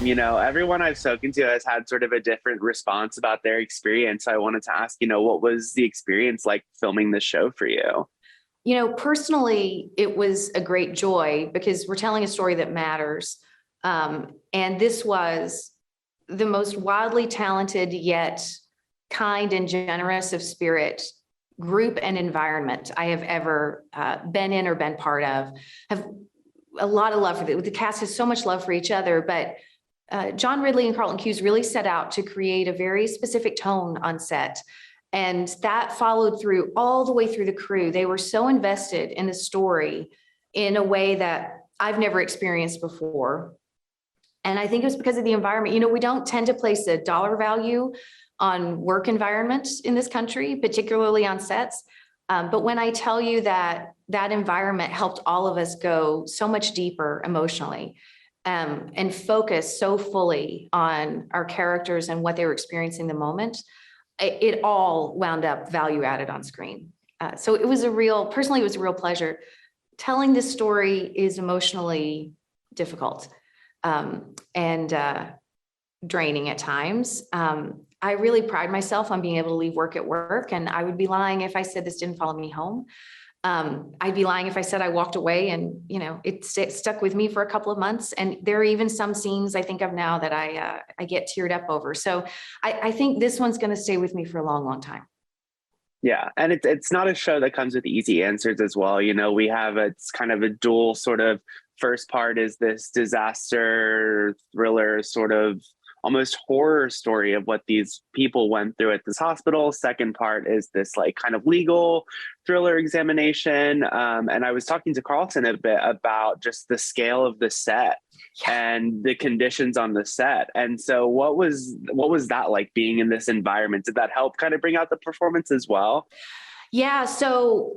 Everyone I've spoken to has had sort of a different response about their experience. So I wanted to ask, what was the experience like filming this show for you? Personally, it was a great joy because we're telling a story that matters. And this was the most wildly talented yet kind and generous of spirit group and environment I have ever been in or been part of. Have a lot of love for the cast has so much love for each other, but John Ridley and Carlton Cuse really set out to create a very specific tone on set. And that followed through all the way through the crew. They were so invested in the story in a way that I've never experienced before. And I think it was because of the environment. We don't tend to place a dollar value on work environments in this country, particularly on sets. But when I tell you that that environment helped all of us go so much deeper emotionally, and focus so fully on our characters and what they were experiencing in the moment, it all wound up value added on screen. So it was personally, it was a real pleasure. Telling this story is emotionally difficult and draining at times. I really pride myself on being able to leave work at work, and I would be lying if I said this didn't follow me home. I'd be lying if I said I walked away and, it stuck with me for a couple of months. And there are even some scenes I think of now that I get teared up over. So I think this one's going to stay with me for a long, long time. Yeah. And it's not a show that comes with easy answers as well. It's kind of a dual sort of first part is this disaster thriller sort of almost horror story of what these people went through at this hospital. Second part is this like kind of legal thriller examination. And I was talking to Carlton a bit about just the scale of the set and the conditions on the set. And so what was that like being in this environment? Did that help kind of bring out the performance as well? Yeah, so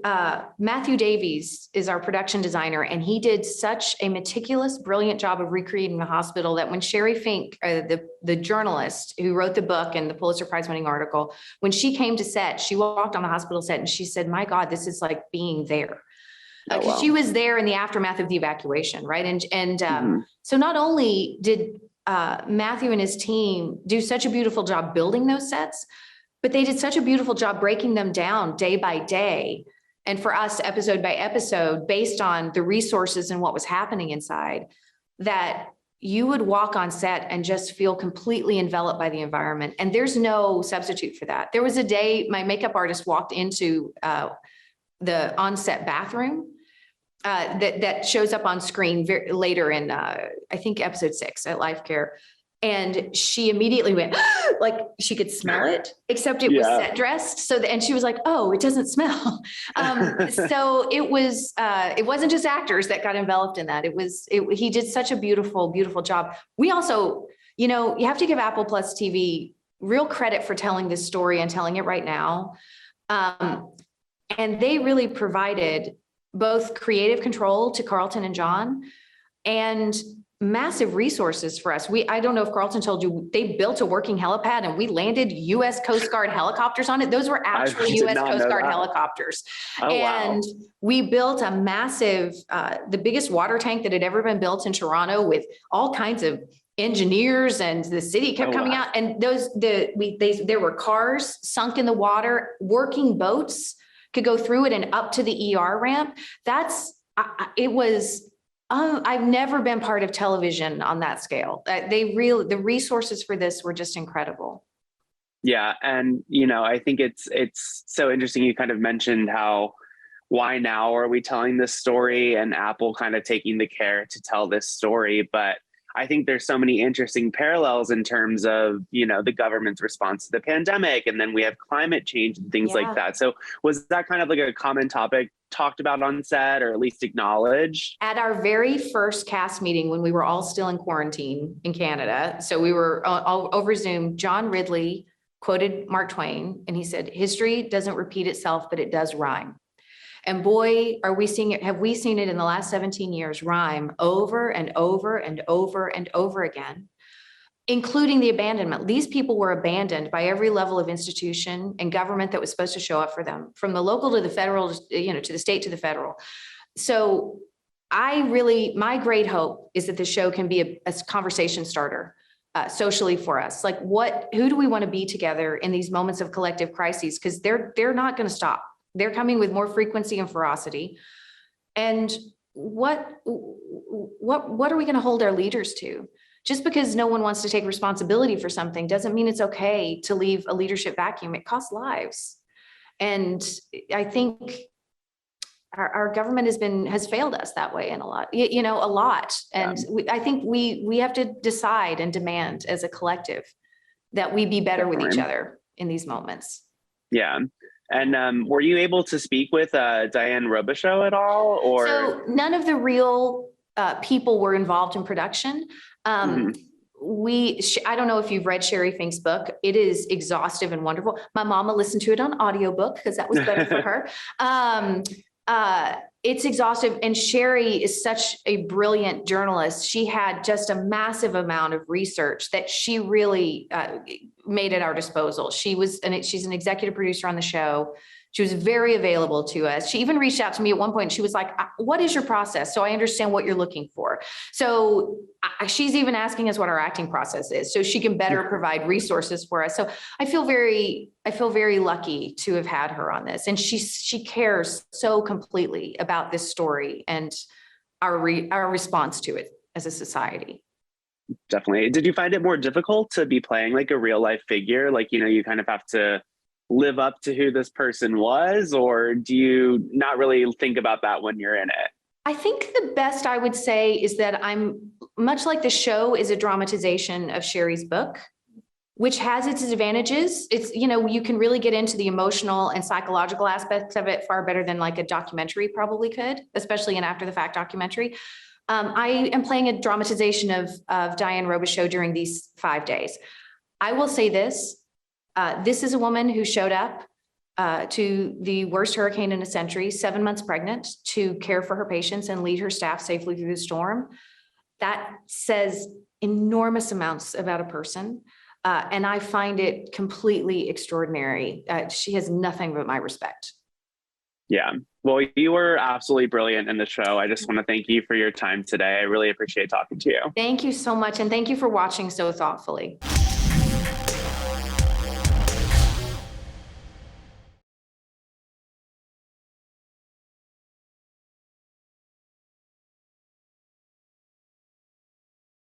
Matthew Davies is our production designer, and he did such a meticulous, brilliant job of recreating the hospital that when Sherry Fink, the journalist who wrote the book and the Pulitzer Prize-winning article, when she came to set, she walked on the hospital set and she said, "My God, this is like being there." Because she was there in the aftermath of the evacuation, right? And so not only did Matthew and his team do such a beautiful job building those sets, but they did such a beautiful job breaking them down day by day. And for us, episode by episode, based on the resources and what was happening inside, that you would walk on set and just feel completely enveloped by the environment. And there's no substitute for that. There was a day my makeup artist walked into the on-set bathroom that shows up on screen later in, I think, episode 6 at Life Care. And she immediately went, like she could smell it, except it was set dressed. So, and she was like, "Oh, it doesn't smell." So it wasn't just actors that got enveloped in that. He did such a beautiful, beautiful job. We also, you have to give Apple Plus TV real credit for telling this story and telling it right now. And they really provided both creative control to Carlton and John and massive resources for us. I don't know if Carlton told you, they built a working helipad and we landed U.S. Coast Guard helicopters on it. Those were actual U.S. Coast Guard helicopters. Oh, and we built a massive, the biggest water tank that had ever been built in Toronto with all kinds of engineers, and the city kept coming out. And there were cars sunk in the water, working boats could go through it and up to the ER ramp. I've never been part of television on that scale. The resources for this were just incredible. Yeah. And, I think it's so interesting. You kind of mentioned why now are we telling this story, and Apple kind of taking the care to tell this story. But I think there's so many interesting parallels in terms of, the government's response to the pandemic. And then we have climate change and things like that. So was that kind of like a common topic talked about on set, or at least acknowledged? At our very first cast meeting, when we were all still in quarantine in Canada, so we were all over Zoom, John Ridley quoted Mark Twain, and he said, "History doesn't repeat itself, but it does rhyme." And boy, are we seeing it, have we seen it in the last 17 years rhyme over and over and over and over again, including the abandonment. These people were abandoned by every level of institution and government that was supposed to show up for them, from the local to the federal, to the state to the federal. So my great hope is that the show can be a conversation starter socially for us? Like who do we want to be together in these moments of collective crises? Because they're not going to stop. They're coming with more frequency and ferocity. And what are we going to hold our leaders to? Just because no one wants to take responsibility for something doesn't mean it's okay to leave a leadership vacuum. It costs lives. And I think our government has failed us that way in a lot. And I think we have to decide and demand as a collective that we be better with each other in these moments. Yeah. And were you able to speak with Diane Robichaux at all? Or so none of the real people were involved in production. I don't know if you've read Sherry Fink's book. It is exhaustive and wonderful. My mama listened to it on audiobook because that was better for her. It's exhaustive. And Sherry is such a brilliant journalist. She had just a massive amount of research that she really made at our disposal. She's an executive producer on the show. She was very available to us. She even reached out to me at one point. She was like, what is your process? So I understand what you're looking for. So she's even asking us what our acting process is so she can better provide resources for us. So I feel very lucky to have had her on this. And she cares so completely about this story and our response to it as a society. Definitely. Did you find it more difficult to be playing like a real life figure? Like, you kind of have to live up to who this person was, or do you not really think about that when you're in it? I think the best I would say is that I'm much like the show is a dramatization of Sherry's book, which has its advantages. It's, you can really get into the emotional and psychological aspects of it far better than like a documentary probably could, especially an after the fact documentary. I am playing a dramatization of Diane Robichaux during these 5 days. I will say this. This is a woman who showed up to the worst hurricane in a century, 7 months pregnant, to care for her patients and lead her staff safely through the storm. That says enormous amounts about a person. And I find it completely extraordinary. She has nothing but my respect. Yeah. Well, you were absolutely brilliant in the show. I just want to thank you for your time today. I really appreciate talking to you. Thank you so much. And thank you for watching so thoughtfully.